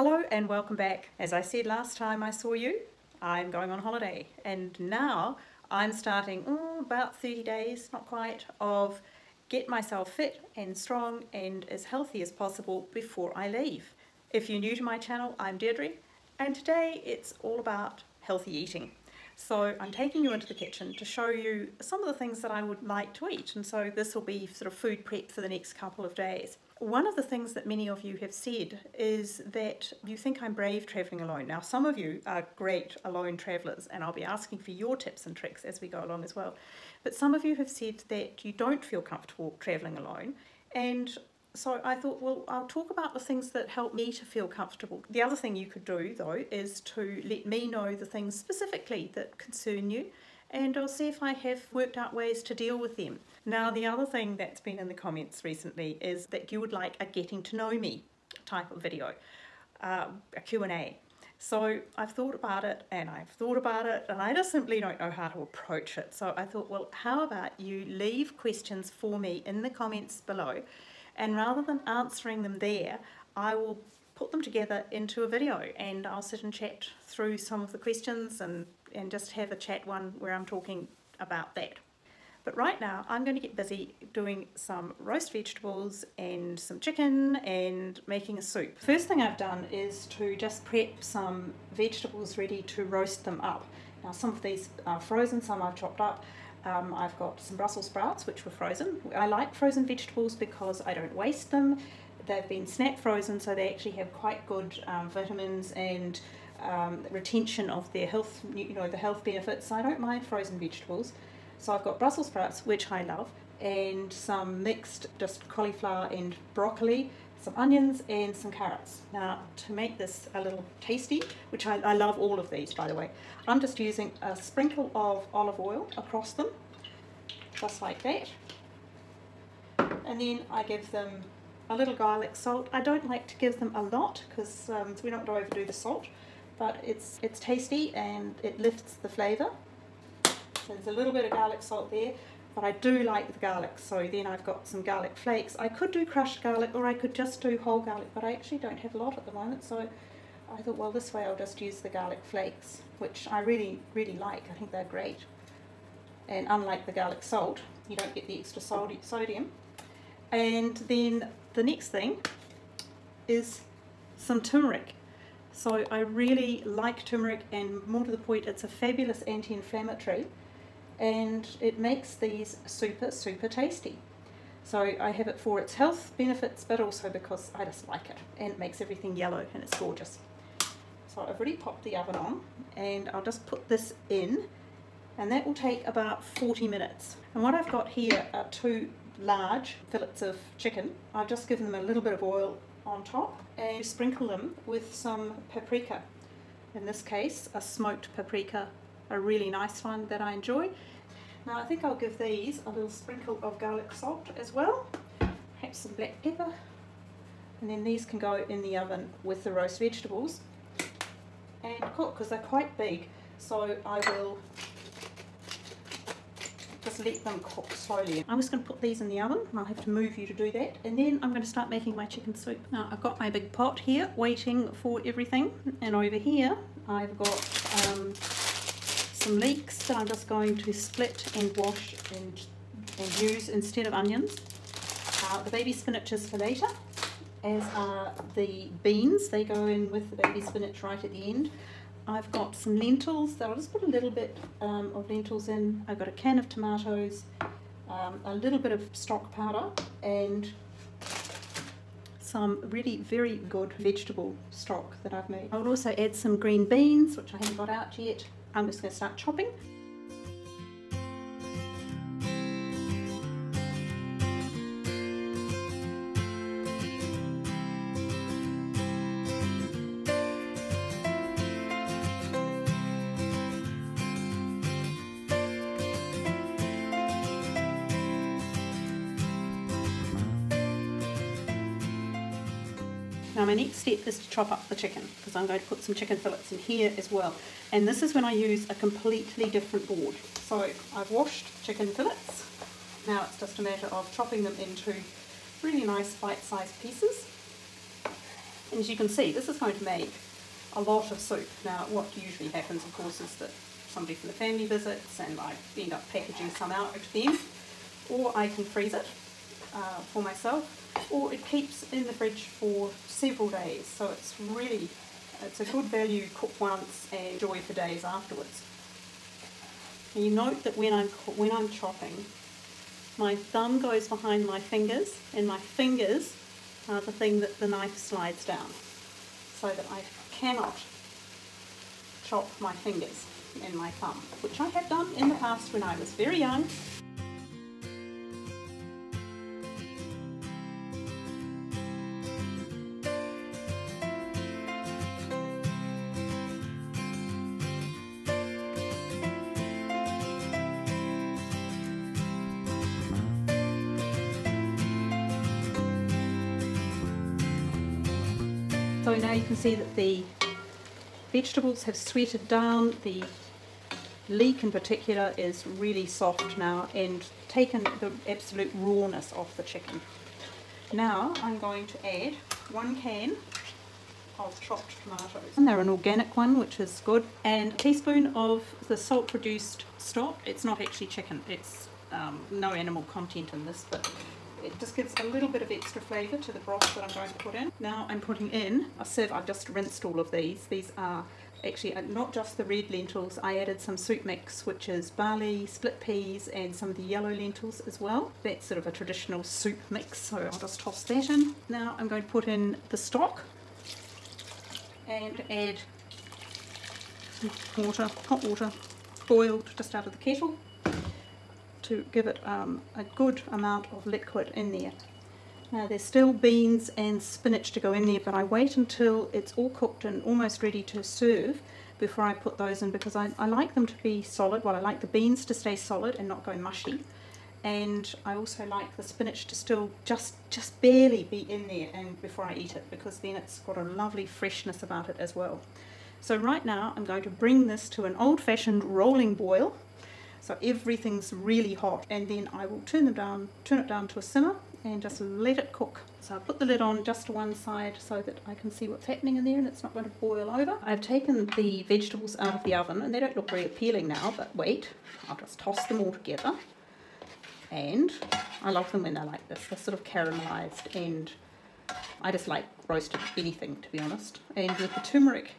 Hello and welcome back. As I said last time I saw you, I'm going on holiday and now I'm starting about 30 days, not quite, of get myself fit and strong and as healthy as possible before I leave. If you're new to my channel, I'm Deirdre and today it's all about healthy eating. So I'm taking you into the kitchen to show you some of the things that I would like to eat, and so this will be sort of food prep for the next couple of days. One of the things that many of you have said is that you think I'm brave travelling alone. Now some of you are great alone travellers and I'll be asking for your tips and tricks as we go along as well. But some of you have said that you don't feel comfortable travelling alone, and so I thought, well, I'll talk about the things that help me to feel comfortable. The other thing you could do, though, is to let me know the things specifically that concern you, and I'll see if I have worked out ways to deal with them. Now, the other thing that's been in the comments recently is that you would like a getting to know me type of video, a Q&A. So I've thought about it and I've thought about it and I just simply don't know how to approach it. So I thought, well, how about you leave questions for me in the comments below, and rather than answering them there, I will put them together into a video and I'll sit and chat through some of the questions and just have a chat one where I'm talking about that. But right now I'm going to get busy doing some roast vegetables and some chicken and making a soup. First thing I've done is to just prep some vegetables ready to roast them up. Now some of these are frozen, some I've chopped up. I've got some Brussels sprouts which were frozen. I like frozen vegetables because I don't waste them. They've been snack frozen, so they actually have quite good vitamins and retention of their health, the health benefits. So I don't mind frozen vegetables. So I've got Brussels sprouts, which I love, and some mixed just cauliflower and broccoli, some onions and some carrots. Now to make this a little tasty, which I love all of these by the way, I'm just using a sprinkle of olive oil across them, just like that. And then I give them a little garlic salt. I don't like to give them a lot because we don't want to overdo the salt, but it's tasty and it lifts the flavour. So there's a little bit of garlic salt there, but I do like the garlic, so then I've got some garlic flakes. I could do crushed garlic or I could just do whole garlic, but I actually don't have a lot at the moment, so I thought, well, this way I'll just use the garlic flakes, which I really like. I think they're great. And unlike the garlic salt, you don't get the extra sodium. And then the next thing is some turmeric. So I really like turmeric, and more to the point, it's a fabulous anti-inflammatory, and it makes these super tasty. So I have it for its health benefits, but also because I just like it, and it makes everything yellow and it's gorgeous. So I've already popped the oven on and I'll just put this in, and that will take about 40 minutes. And what I've got here are 2 large fillets of chicken. I've just given them a little bit of oil on top and sprinkle them with some paprika. In this case, a smoked paprika, a really nice one that I enjoy. Now I think I'll give these a little sprinkle of garlic salt as well, perhaps some black pepper, and then these can go in the oven with the roast vegetables and cook because they're quite big, so I will just let them cook slowly. I'm just going to put these in the oven, and I'll have to move you to do that, and then I'm going to start making my chicken soup. Now I've got my big pot here waiting for everything, and over here I've got some leeks that I'm just going to split and wash and use instead of onions. The baby spinach is for later, as are the beans. They go in with the baby spinach right at the end. I've got some lentils that I'll just put a little bit of lentils in. I've got a can of tomatoes, a little bit of stock powder, and some really very good vegetable stock that I've made. I would also add some green beans, which I haven't got out yet. I'm just going to start chopping. Now my next step is to chop up the chicken, because I'm going to put some chicken fillets in here as well. And this is when I use a completely different board. So I've washed chicken fillets. Now it's just a matter of chopping them into really nice bite-sized pieces. And as you can see, this is going to make a lot of soup. Now, what usually happens, of course, is that somebody from the family visits and I end up packaging some out to them, or I can freeze it for myself, or it keeps in the fridge for several days. So it's a good value, cook once and enjoy for days afterwards. And you note that when I'm chopping, my thumb goes behind my fingers, and my fingers are the thing that the knife slides down, so that I cannot chop my fingers and my thumb, which I have done in the past when I was very young. So now you can see that the vegetables have sweated down, the leek in particular is really soft now and taken the absolute rawness off the chicken. Now I'm going to add 1 can of chopped tomatoes. And they're an organic one, which is good, and a teaspoon of the salt reduced stock. It's not actually chicken, it's no animal content in this, but it just gives a little bit of extra flavour to the broth that I'm going to put in. Now I'm putting in a sieve. I've just rinsed all of these. These are actually not just the red lentils. I added some soup mix, which is barley, split peas and some of the yellow lentils as well. That's sort of a traditional soup mix, so I'll just toss that in. Now I'm going to put in the stock and add some water, hot water, boiled just out of the kettle, to give it a good amount of liquid in there. Now there's still beans and spinach to go in there, but I wait until it's all cooked and almost ready to serve before I put those in, because I like them to be solid. Well, I like the beans to stay solid and not go mushy, and I also like the spinach to still just barely be in there and before I eat it, because then it's got a lovely freshness about it as well. So right now I'm going to bring this to an old-fashioned rolling boil. So everything's really hot, and then I will turn it down to a simmer and just let it cook. So I'll put the lid on just to one side so that I can see what's happening in there and it's not going to boil over. I've taken the vegetables out of the oven and they don't look very appealing now, but wait, I'll just toss them all together. And I love them when they're like this. They're sort of caramelised, and I just like roasted anything, to be honest. And with the turmeric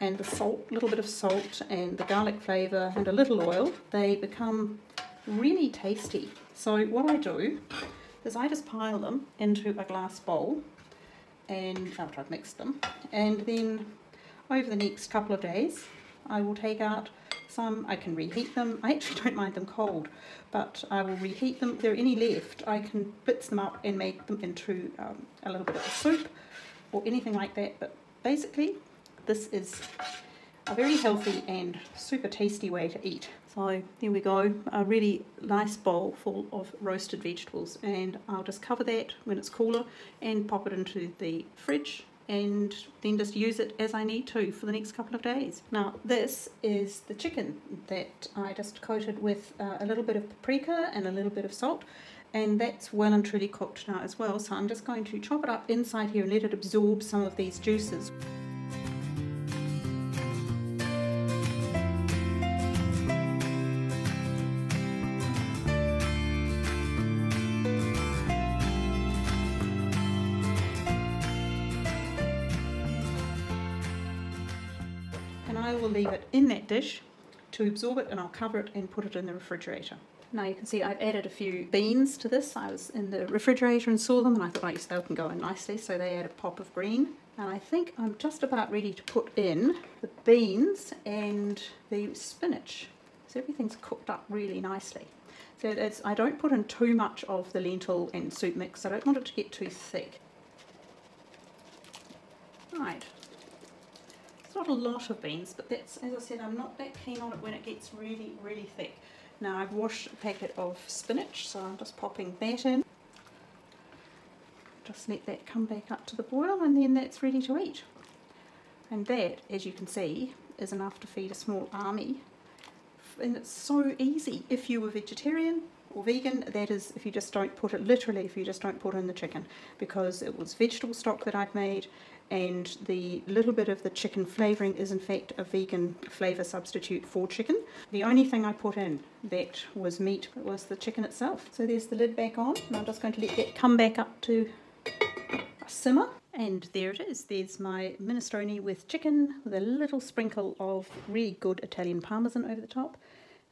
and the salt, a little bit of salt and the garlic flavour and a little oil, they become really tasty. So what I do is I just pile them into a glass bowl, and after I've mixed them, and then over the next couple of days I will take out some. I can reheat them. I actually don't mind them cold, but I will reheat them. If there are any left, I can blitz them up and make them into a little bit of a soup or anything like that. But basically this is a very healthy and super tasty way to eat. So there we go, a really nice bowl full of roasted vegetables, and I'll just cover that when it's cooler and pop it into the fridge, and then just use it as I need to for the next couple of days. Now this is the chicken that I just coated with a little bit of paprika and a little bit of salt, and that's well and truly cooked now as well. So I'm just going to chop it up inside here and let it absorb some of these juices. I will leave it in that dish to absorb it, and I'll cover it and put it in the refrigerator. Now you can see I've added a few beans to this. I was in the refrigerator and saw them, and I thought, yes, they can go in nicely, so they add a pop of green. And I think I'm just about ready to put in the beans and the spinach. So everything's cooked up really nicely. So I don't put in too much of the lentil and soup mix. I don't want it to get too thick. Right. Not a lot of beans, but that's, as I said, I'm not that keen on it when it gets really, really thick. Now I've washed a packet of spinach, so I'm just popping that in. Just let that come back up to the boil, and then that's ready to eat. And that, as you can see, is enough to feed a small army. And it's so easy. If you were vegetarian or vegan, that is, if you just don't put it, literally, if you just don't put in the chicken, because it was vegetable stock that I'd made. and the little bit of the chicken flavouring is in fact a vegan flavour substitute for chicken. The only thing I put in that was meat was the chicken itself. So there's the lid back on, and I'm just going to let that come back up to a simmer. And there it is. There's my minestrone with chicken with a little sprinkle of really good Italian parmesan over the top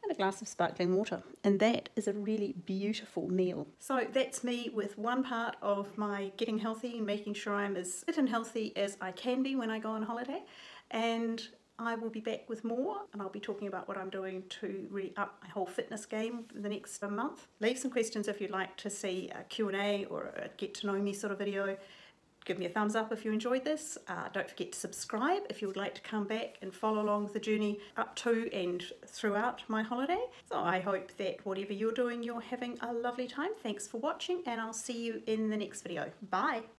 and a glass of sparkling water. And that is a really beautiful meal. So that's me with one part of my getting healthy and making sure I'm as fit and healthy as I can be when I go on holiday. And I will be back with more, and I'll be talking about what I'm doing to really up my whole fitness game for the next month. Leave some questions if you'd like to see a Q&A or a get to know me sort of video. Give me a thumbs up if you enjoyed this. Don't forget to subscribe if you would like to come back and follow along the journey up to and throughout my holiday. So I hope that whatever you're doing, you're having a lovely time. Thanks for watching, and I'll see you in the next video. Bye.